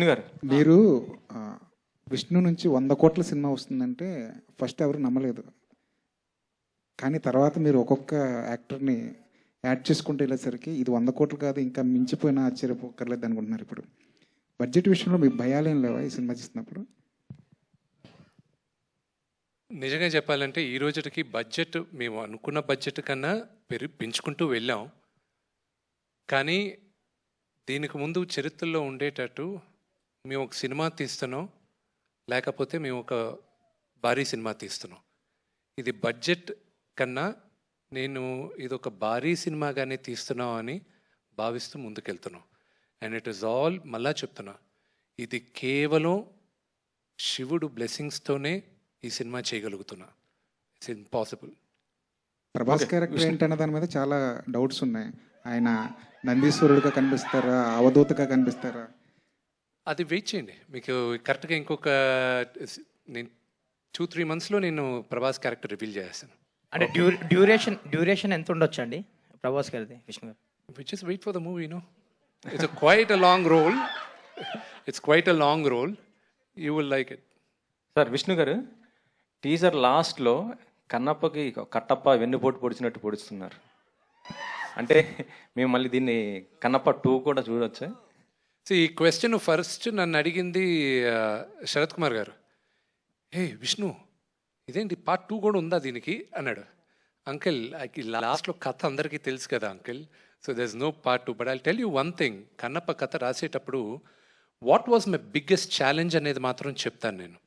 గారు మీరు ఆ, విష్ణు నుంచి 100 కోట్ల సినిమా వస్తుందంటే ఫస్ట్ ఎవరు నమ్మలేదు. కానీ తర్వాత మీరు ఒక్కొక్క యాక్టర్ని యాడ్ చేసుకుంటూ వెళ్ళేసరికి ఇది 100 కోట్లు కాదు, ఇంకా మించిపోయినా ఆశ్చర్యపోకర్లేదు అనుకుంటున్నారు. ఇప్పుడు బడ్జెట్ విషయంలో మీకు భయాలేం లేవా ఈ సినిమా చేసినప్పుడు? నిజంగా చెప్పాలంటే ఈ రోజుకి బడ్జెట్ మేము అనుకున్న బడ్జెట్ కన్నా పెంచుకుంటూ వెళ్ళాం. కానీ దీనికి ముందు చరిత్రలో ఉండేటట్టు మేము ఒక సినిమా తీస్తున్నాం, లేకపోతే మేము ఒక భారీ సినిమా తీస్తున్నాం. ఇది బడ్జెట్ కన్నా నేను ఇది ఒక భారీ సినిమాగానే తీస్తున్నాం అని భావిస్తూ ముందుకెళ్తున్నాం. అండ్ ఇట్ ఈస్ ఆల్, మళ్ళా చెప్తున్నా, ఇది కేవలం శివుడు బ్లెస్సింగ్స్తోనే ఈ సినిమా చేయగలుగుతున్నా. It's impossible. ప్రభాస్ క్యారెక్టర్ ఏంటన్న దాని మీద చాలా డౌట్స్ ఉన్నాయి. ఆయన నందీశ్వరుడిగా కనిపిస్తారా, అవధూతగా కనిపిస్తారా? అది వెయిట్ చేయండి, మీకు కరెక్ట్గా ఇంకొక నేను 2-3 monthsలో నేను ప్రభాస్ క్యారెక్టర్ రివీల్ చేస్తాను. అంటే డ్యూరేషన్ ఎంత ఉండొచ్చు అండి ప్రభాస్ గారిది, విష్ణు గారు? Just wait for the movie, no? It's quite a long role. It's quite a long role. You will like it. Sir, Vishnu గారు టీజర్ లాస్ట్లో కన్నప్పకి కట్టప్ప వెన్నుపోటు పొడిచినట్టు పొడుస్తున్నారు. అంటే మేము మళ్ళీ దీన్ని కన్నప్ప 2 కూడా చూడొచ్చా? ఈ క్వశ్చన్ ఫస్ట్ నన్ను అడిగింది శరత్ కుమార్ గారు. హే విష్ణు, ఇదేంటి పార్ట్ 2 కూడా ఉందా దీనికి అన్నాడు. అంకిల్, లాస్ట్లో కథ అందరికీ తెలుసు కదా uncle, so there is no part 2. But I tell you one thing, Kannappa కథ రాసేటప్పుడు what was my biggest challenge అనేది మాత్రం చెప్తాను నేను.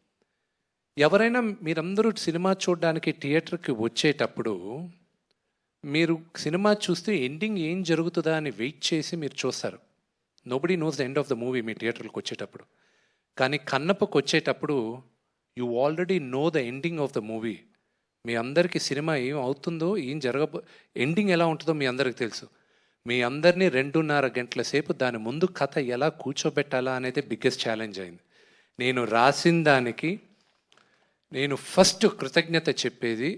ఎవరైనా మీరందరూ సినిమా చూడడానికి థియేటర్కి వచ్చేటప్పుడు మీరు సినిమా చూస్తే ఎండింగ్ ఏం జరుగుతుందా అని వెయిట్ చేసి మీరు చూస్తారు. Nobody knows the end of the movie మీ థియేటర్కి వచ్చేటప్పుడు. కానీ కన్నప్పకు వచ్చేటప్పుడు you already know the ending of the movie. మీ అందరికీ సినిమా ఏం అవుతుందో, ఏం ఎండింగ్ ఎలా ఉంటుందో మీ అందరికీ తెలుసు. మీ అందరినీ 2.5 గంటల సేపు దాని ముందు కథ ఎలా కూర్చోబెట్టాలా అనేది బిగ్గెస్ట్ ఛాలెంజ్ అయింది. నేను రాసిన దానికి నేను ఫస్ట్ కృతజ్ఞత చెప్పేది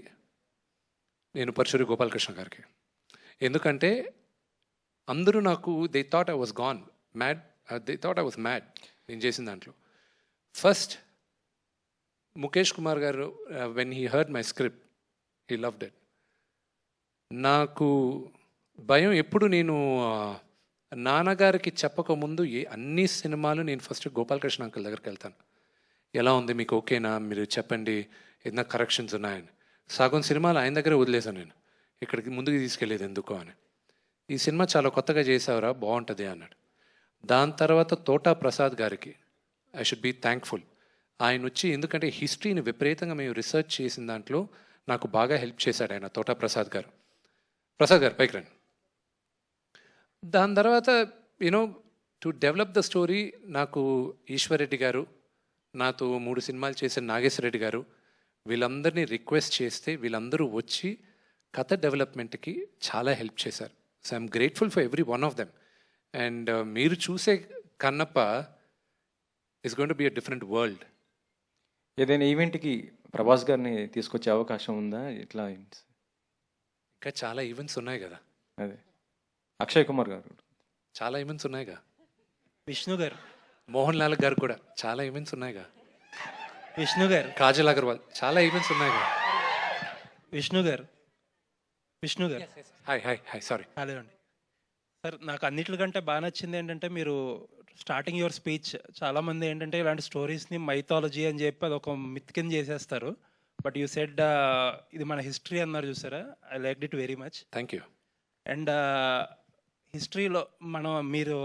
నేను పరశురి గోపాలకృష్ణ గారికి. ఎందుకంటే అందరూ నాకు they thought I was gone mad, they thought I was mad నేను చేసిన దాంట్లో. ఫస్ట్ ముఖేష్ కుమార్ గారు, when he heard my script, he loved it. నాకు భయం ఎప్పుడు, నేను నాన్నగారికి చెప్పకముందు అన్ని సినిమాలు నేను ఫస్ట్ గోపాలకృష్ణ అంకుల్ దగ్గరికి వెళ్తాను. ఎలా ఉంది, మీకు ఓకేనా, మీరు చెప్పండి, ఏదైనా కరెక్షన్స్ ఉన్నాయని. సగం సినిమాలు ఆయన దగ్గరే వదిలేసాను నేను, ఇక్కడికి ముందుకు తీసుకెళ్ళేది ఎందుకో అని. ఈ సినిమా చాలా కొత్తగా చేసావురా, బాగుంటుంది అన్నాడు. దాని తర్వాత తోటా ప్రసాద్ గారికి ఐ షుడ్ బీ థ్యాంక్ఫుల్. ఆయన వచ్చి, ఎందుకంటే హిస్టరీని విపరీతంగా మేము రీసెర్చ్ చేసిన దాంట్లో నాకు బాగా హెల్ప్ చేశాడు ఆయన, తోటా ప్రసాద్ గారు. ప్రసాద్ గారు పైకి రండి. దాని తర్వాత you know to develop the story నాకు ఈశ్వర్ రెడ్డి గారు, నాతో 3 సినిమాలు చేసిన నాగేశ్వర రెడ్డి గారు, వీళ్ళందరినీ రిక్వెస్ట్ చేస్తే వీళ్ళందరూ వచ్చి కథ డెవలప్మెంట్కి చాలా హెల్ప్ చేశారు. So I'm grateful for every one of them. And మీరు చూసే Kannappa is going to be a different world. ఏదైనా ఈవెంట్కి ప్రభాస్ గారిని తీసుకొచ్చే అవకాశం ఉందా? ఇట్లా ఇంకా చాలా ఈవెంట్స్ ఉన్నాయి కదా. అదే అక్షయ్ కుమార్ గారు చాలా ఈవెంట్స్ ఉన్నాయిగా. విష్ణు గారు, మోహన్ లాల్ గారు కూడా చాలా ఈవెంట్స్ ఉన్నాయిగా. విష్ణు గారు, కాజల్ అగర్వాల్ చాలా ఈవెంట్స్ ఉన్నాయిగా. విష్ణు గారు, విష్ణు గారు, హాయ్ హాయ్ హాయ్, సారీ. అదే అండి సార్, నాకు అన్నిటికంటే బాగా నచ్చింది ఏంటంటే మీరు స్టార్టింగ్ యువర్ స్పీచ్, చాలామంది ఏంటంటే ఇలాంటి స్టోరీస్ని మైథాలజీ అని చెప్పి అది ఒక మిత్ కింద చేసేస్తారు. బట్ యూ సెడ్ ఇది మన హిస్టరీ అన్నారు, చూసారా? I like it very much. Thank you. And హిస్టరీలో మీరు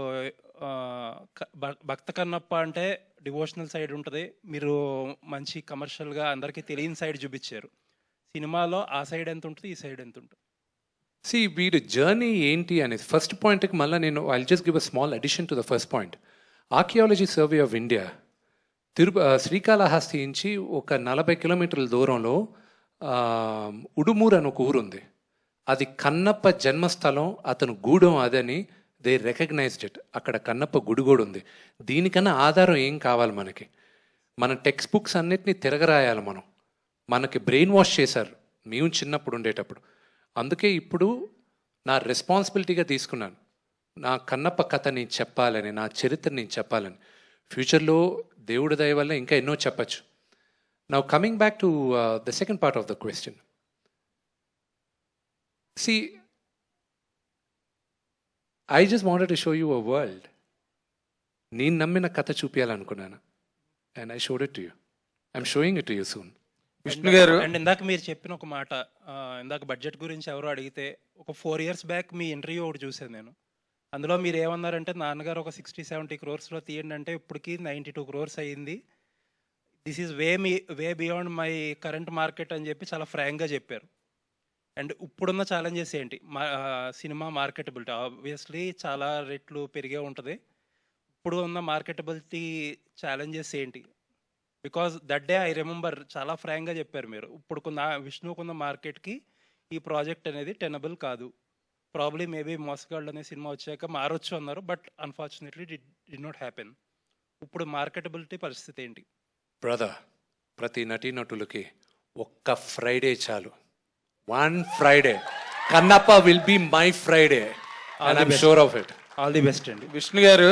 భక్త కన్నప్ప అంటే డివోషనల్ సైడ్ ఉంటుంది, మీరు మంచి కమర్షియల్గా అందరికీ తెలియని సైడ్ చూపించారు. సినిమాలో ఆ సైడ్ ఎంత ఉంటుంది, ఈ సైడ్ ఎంత ఉంటుంది? వీడి జర్నీ ఏంటి అనేది ఫస్ట్ పాయింట్కి మళ్ళీ నేను I just give a small addition to the first point. Archaeology survey of India Srikalahasti నుంచి ఒక 40 కిలోమీటర్ల దూరంలో ఉడుమూరు అని ఒక ఊరు ఉంది. అది కన్నప్ప జన్మస్థలం, అతను గూడెం అదని దే రికగ్నైజ్డ్ ఇట్. అక్కడ కన్నప్ప గుడి కూడా ఉంది. దీనికన్నా ఆధారం ఏం కావాలి మనకి? మన టెక్స్ట్ బుక్స్ అన్నిటినీ తిరగరాయాలి మనం. మనకి బ్రెయిన్ వాష్ చేశారు మేము చిన్నప్పుడు ఉండేటప్పుడు. అందుకే ఇప్పుడు నా రెస్పాన్సిబిలిటీగా తీసుకున్నాను, నా కన్నప్ప కథ నేను చెప్పాలని, నా చరిత్ర నేను చెప్పాలని. ఫ్యూచర్లో దేవుడి దయ వల్ల ఇంకా ఎన్నో చెప్పచ్చు. Now coming back to the second part of the question. See, I just wanted to show you a world. నేను నమ్మిన కథ చూపించాలనుకున్నాను. And I showed it to you. I'm showing it to you soon. Vishnu గారు and ఇందాక మీరు చెప్పిన ఒక మాట, ఇందాక బడ్జెట్ గురించి ఎవరో అడిగితే ఒక 4 years బ్యాక్ మీ ఇంటర్వ్యూ ఒకటి చూసాను నేను. అందులో మీరు ఏమన్నారంటే నాన్నగారు ఒక 60-70 crores తీయండి అంటే ఇప్పటికి 92 crores అయ్యింది. This is way beyond my current market అని చెప్పి చాలా ఫ్రాంక్గా చెప్పారు. అండ్ ఇప్పుడున్న ఛాలెంజెస్ ఏంటి? సినిమా మార్కెటబిలిటీ ఆబ్వియస్లీ చాలా రెట్లు పెరిగే ఉంటుంది. ఇప్పుడు ఉన్న మార్కెటబిలిటీ ఛాలెంజెస్ ఏంటి? Because that day I remember చాలా ఫ్రాంక్గా చెప్పారు మీరు. ఇప్పుడుకున్న విష్ణుకున్న మార్కెట్కి ఈ ప్రాజెక్ట్ అనేది టెనబుల్ కాదు. ప్రాబ్లీ మేబీ మోసగాళ్ళు అనే సినిమా వచ్చాక మారొచ్చు అన్నారు, but unfortunately did not happen. ఇప్పుడు మార్కెటబిలిటీ పరిస్థితి ఏంటి? బ్రదర్, ప్రతి నటీనటులకి ఒక్క ఫ్రైడే చాలు. 1 Friday. Kannappa will be my Friday. And I'm sure of it. All the best అండి. విష్ణు గారు